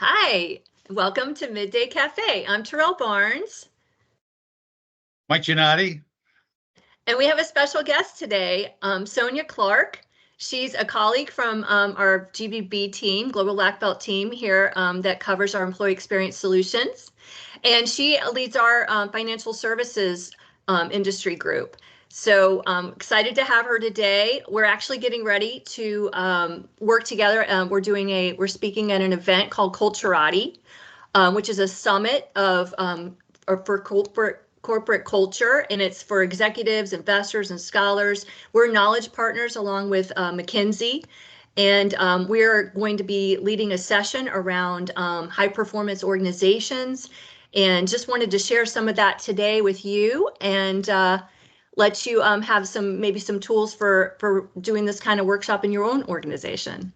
Hi, welcome to MidDay Café. I'm Tyrell Barnes. Mike Gannotti. And we have a special guest today, Sonja Clark. She's a colleague from our GBB team, Global Black Belt team here that covers our employee experience solutions. And she leads our financial services industry group. So excited to have her today. We're actually getting ready to work together. We're speaking at an event called Culturati, which is a summit for corporate culture, and it's for executives, investors, and scholars. We're knowledge partners along with McKinsey, and we're going to be leading a session around high performance organizations, and just wanted to share some of that today with you and let you have maybe some tools for doing this kind of workshop in your own organization.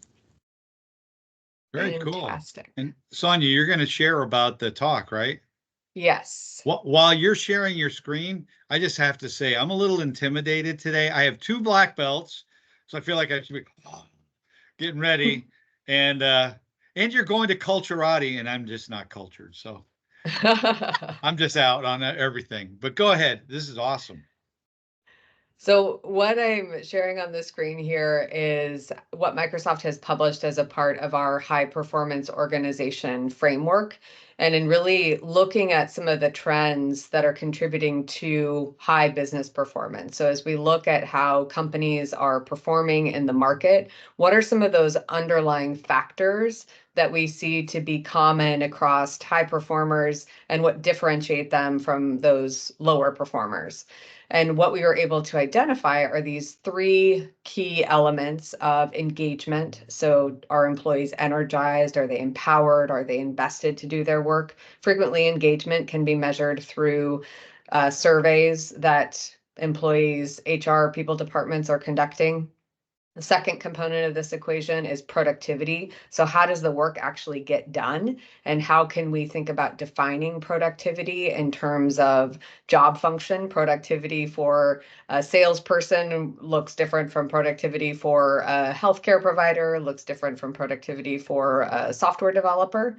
Very cool. Fantastic. And Sonja, you're going to share about the talk, right? Yes. While you're sharing your screen, I just have to say I'm a little intimidated today. I have 2 black belts, so I feel like I should be getting ready. And you're going to Culturati, and I'm just not cultured, so I'm just out on everything. But go ahead. This is awesome. So what I'm sharing on the screen here is what Microsoft has published as a part of our high performance organization framework. And in really looking at some of the trends that are contributing to high business performance. So as we look at how companies are performing in the market, what are some of those underlying factors that we see to be common across high performers and what differentiate them from those lower performers? And what we were able to identify are these 3 key elements of engagement. So are employees energized? Are they empowered? Are they invested to do their work? Frequently, engagement can be measured through surveys that employees, HR, people departments are conducting. The second component of this equation is productivity. So how does the work actually get done? And how can we think about defining productivity in terms of job function? Productivity for a salesperson looks different from productivity for a healthcare provider, looks different from productivity for a software developer.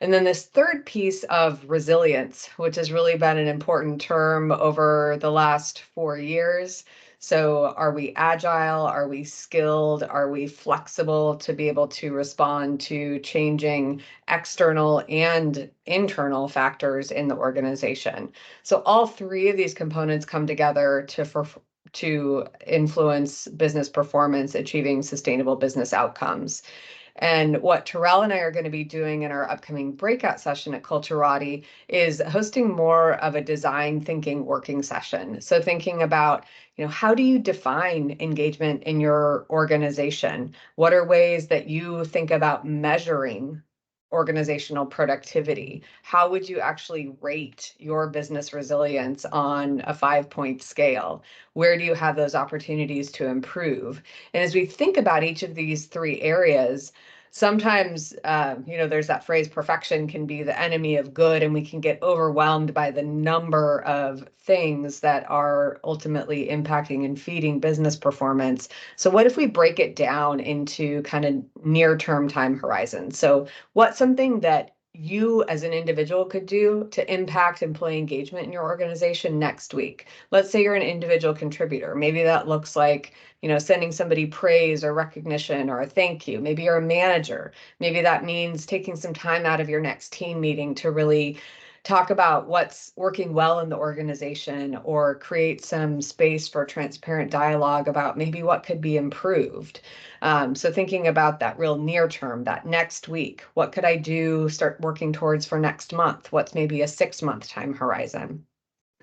And then this third piece of resilience, which has really been an important term over the last 4 years. So are we agile? Are we skilled? Are we flexible to be able to respond to changing external and internal factors in the organization? So all 3 of these components come together to influence business performance, achieving sustainable business outcomes. And what Tyrell and I are going to be doing in our upcoming breakout session at Culturati is hosting more of a design thinking working session. So thinking about, how do you define engagement in your organization? What are ways that you think about measuring organizational productivity? How would you actually rate your business resilience on a 5-point scale? Where do you have those opportunities to improve? And as we think about each of these 3 areas, sometimes, there's that phrase, perfection can be the enemy of good, and we can get overwhelmed by the number of things that are ultimately impacting and feeding business performance. So what if we break it down into kind of near-term time horizons? So what's something that you as an individual could do to impact employee engagement in your organization next week? Let's say you're an individual contributor. Maybe that looks like, sending somebody praise or recognition or a thank you. Maybe you're a manager. Maybe that means taking some time out of your next team meeting to really talk about what's working well in the organization, or create some space for transparent dialogue about maybe what could be improved. So thinking about that real near term, that next week, what could I do, start working towards for next month? What's maybe a 6-month time horizon?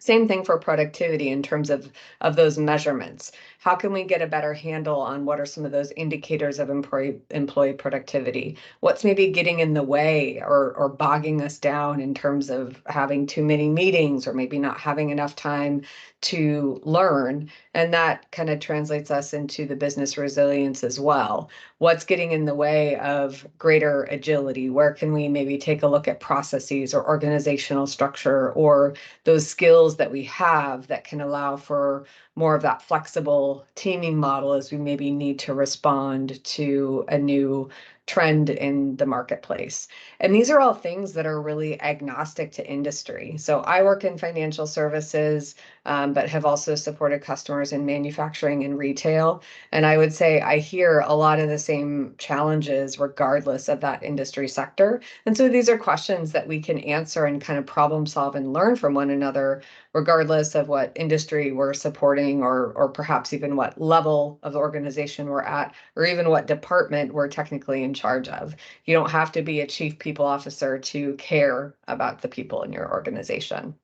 Same thing for productivity in terms of those measurements. How can we get a better handle on what are some of those indicators of employee productivity? What's maybe getting in the way or bogging us down in terms of having too many meetings, or maybe not having enough time to learn? And that kind of translates us into the business resilience as well. What's getting in the way of greater agility? Where can we maybe take a look at processes or organizational structure, or those skills that we have that can allow for more of that flexible teaming model as we maybe need to respond to a new trend in the marketplace. And these are all things that are really agnostic to industry. So I work in financial services, but have also supported customers in manufacturing and retail. And I would say I hear a lot of the same challenges regardless of that industry sector. And so these are questions that we can answer and kind of problem solve and learn from one another, regardless of what industry we're supporting, or perhaps even what level of the organization we're at, or even what department we're technically in charge of. You don't have to be a chief people officer to care about the people in your organization.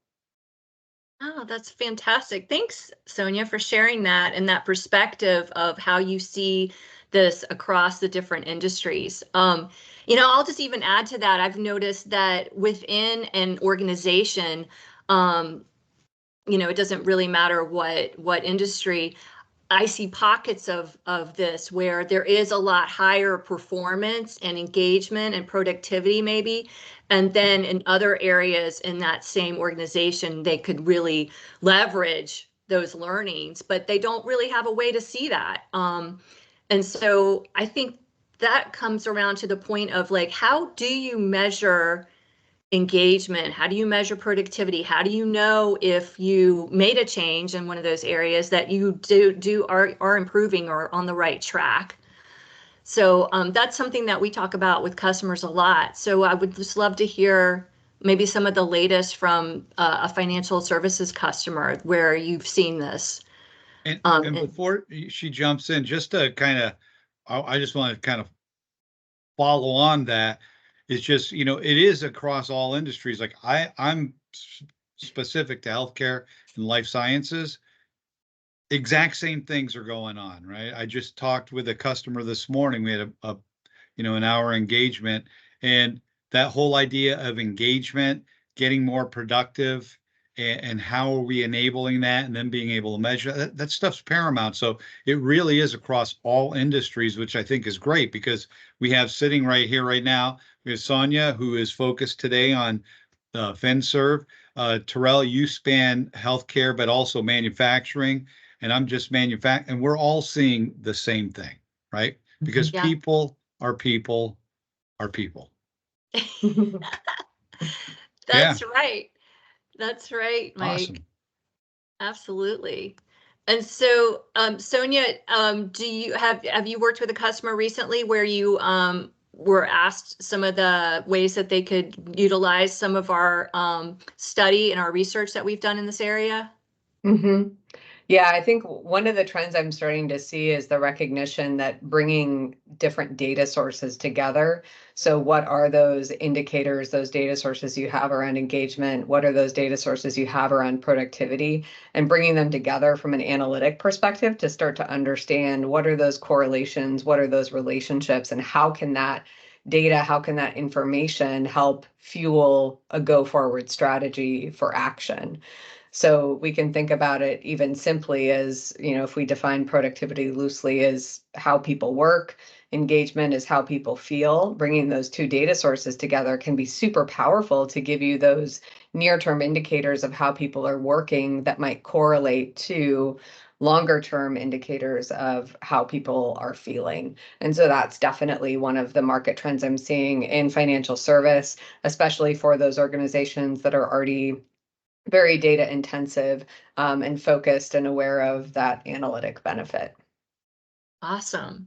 Oh, that's fantastic. Thanks, Sonja, for sharing that and that perspective of how you see this across the different industries. I'll just even add to that. I've noticed that within an organization, it doesn't really matter what industry. I see pockets of this where there is a lot higher performance and engagement and productivity maybe. And then in other areas in that same organization, they could really leverage those learnings, but they don't really have a way to see that. And so I think that comes around to the point of like, how do you measure engagement? How do you measure productivity? How do you know if you made a change in one of those areas that you are improving or on the right track? So that's something that we talk about with customers a lot. So I would just love to hear maybe some of the latest from a financial services customer where you've seen this. And before she jumps in, just to kind of, I just want to kind of follow on that. It's just, it is across all industries. Like I'm specific to healthcare and life sciences. Exact same things are going on, right? I just talked with a customer this morning. We had an hour engagement, and that whole idea of engagement, getting more productive, and how are we enabling that, and then being able to measure that stuff's paramount. So it really is across all industries, which I think is great, because we have sitting right here right now, we have Sonja, who is focused today on FinServe. Tyrell, you span healthcare, but also manufacturing, and I'm just manufacturing, and we're all seeing the same thing, right? Because Yeah. people are people are people. That's right. That's right, Mike. Awesome. Absolutely. And so, Sonja, have you worked with a customer recently where you were asked some of the ways that they could utilize some of our study and our research that we've done in this area? Mm-hmm. Yeah, I think one of the trends I'm starting to see is the recognition that bringing different data sources together. So what are those indicators, those data sources you have around engagement? What are those data sources you have around productivity? And bringing them together from an analytic perspective to start to understand what are those correlations, what are those relationships, and how can that data, how can that information help fuel a go forward strategy for action? So we can think about it even simply as, if we define productivity loosely as how people work, engagement is how people feel. Bringing those two data sources together can be super powerful to give you those near-term indicators of how people are working that might correlate to longer-term indicators of how people are feeling. And so that's definitely one of the market trends I'm seeing in financial service, especially for those organizations that are already very data intensive and focused and aware of that analytic benefit. Awesome.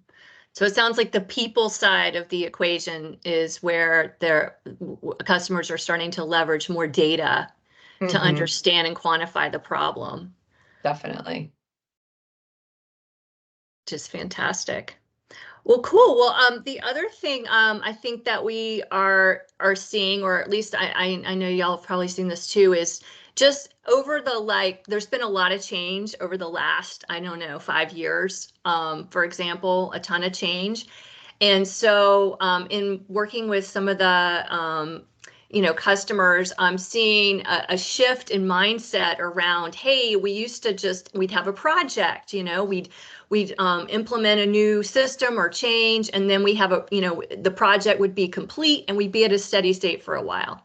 So it sounds like the people side of the equation is where their customers are starting to leverage more data to understand and quantify the problem. Definitely. Just fantastic. Well, cool. Well, the other thing I think that we are seeing, or at least I know y'all have probably seen this too, is just over there's been a lot of change over the last, 5 years. For example, a ton of change. And so in working with some of the customers, I'm seeing a shift in mindset around, hey, we'd have a project, we'd implement a new system or change, and then we have the project would be complete and we'd be at a steady state for a while.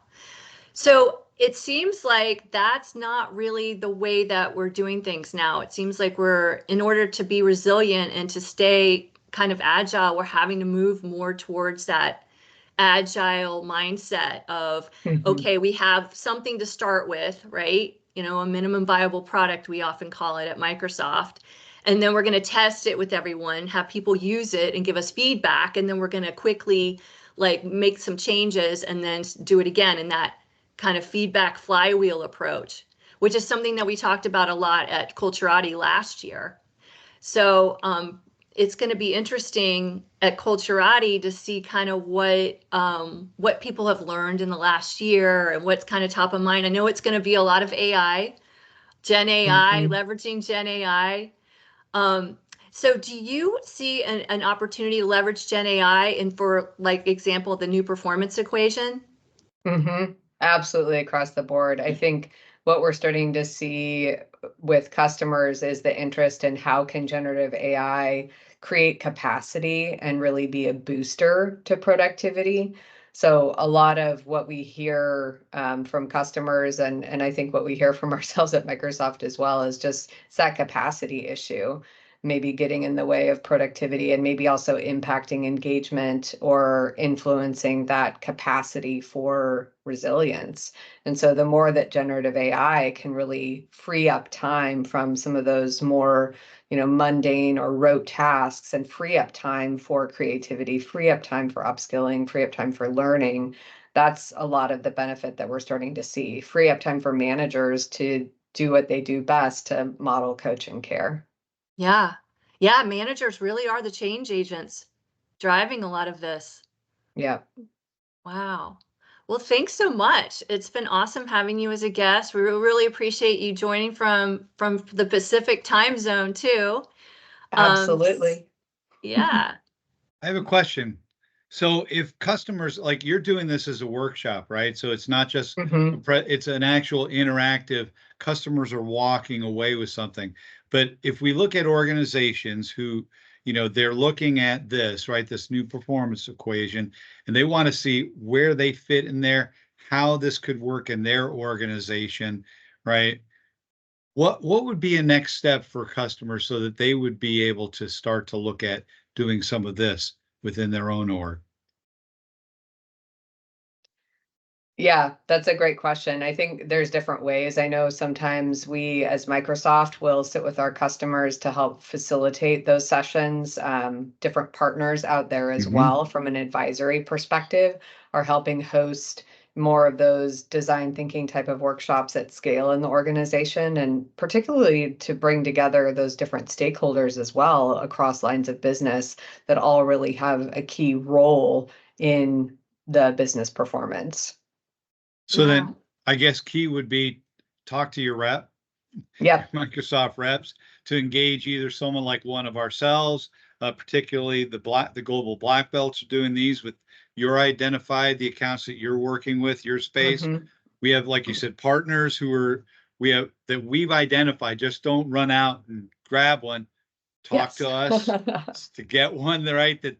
So it seems like that's not really the way that we're doing things now. It seems like in order to be resilient and to stay kind of agile, we're having to move more towards that agile mindset of, okay, we have something to start with, right? You know, a minimum viable product, we often call it at Microsoft. And then we're going to test it with everyone, have people use it and give us feedback. And then we're going to quickly like make some changes and then do it again in that kind of feedback flywheel approach, which is something that we talked about a lot at Culturati last year. So it's going to be interesting at Culturati to see kind of what people have learned in the last year and what's kind of top of mind. I know it's going to be a lot of AI, Gen AI, leveraging Gen AI. So do you see an opportunity to leverage Gen AI and for like example, the new performance equation? Absolutely across the board. I think what we're starting to see with customers is the interest in how can generative AI create capacity and really be a booster to productivity. So a lot of what we hear from customers and I think what we hear from ourselves at Microsoft as well is just it's that capacity issue, maybe getting in the way of productivity and maybe also impacting engagement or influencing that capacity for resilience. And so the more that generative AI can really free up time from some of those more, mundane or rote tasks and free up time for creativity, free up time for upskilling, free up time for learning, that's a lot of the benefit that we're starting to see. Free up time for managers to do what they do best, to model, coach, and care. Yeah. Yeah. Managers really are the change agents driving a lot of this. Yeah. Wow. Well, thanks so much. It's been awesome having you as a guest. We really appreciate you joining from the Pacific time zone too. Absolutely. Yeah. I have a question. So if customers, like you're doing this as a workshop, right? So it's not just, it's an actual interactive, customers are walking away with something. But if we look at organizations who, they're looking at this, right? This new performance equation, and they want to see where they fit in there, how this could work in their organization, right? What would be a next step for customers so that they would be able to start to look at doing some of this within their own org? Yeah, that's a great question. I think there's different ways. I know sometimes we as Microsoft will sit with our customers to help facilitate those sessions. Different partners out there as well from an advisory perspective are helping host more of those design thinking type of workshops at scale in the organization, and particularly to bring together those different stakeholders as well across lines of business that all really have a key role in the business performance. So then I guess key would be talk to your rep, Microsoft reps, to engage either someone like one of ourselves, particularly the global black belts are doing these with your identified, the accounts that you're working with, your space. We have, like you said, partners that we've identified. Just don't run out and grab one. Talk to us to get one that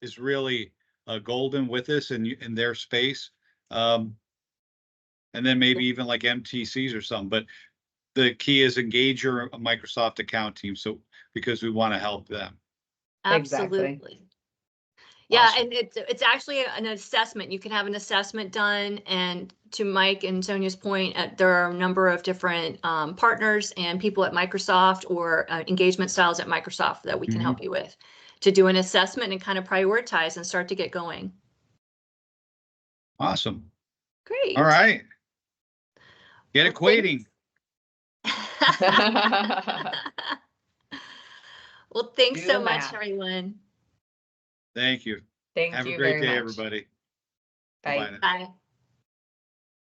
is really golden with us in their space. And then maybe even like MTCs or something. But the key is engage your Microsoft account team. So because we want to help them. Absolutely. Exactly. Yeah, Awesome. and it's actually an assessment. You can have an assessment done, and to Mike and Sonja's point, there are a number of different partners and people at Microsoft or engagement styles at Microsoft that we can help you with to do an assessment and kind of prioritize and start to get going. Awesome. Great. All right. Get equating. Well, thanks so much, everyone. Thank you. Thank Have you a great very day, much. everybody. Bye. Bye.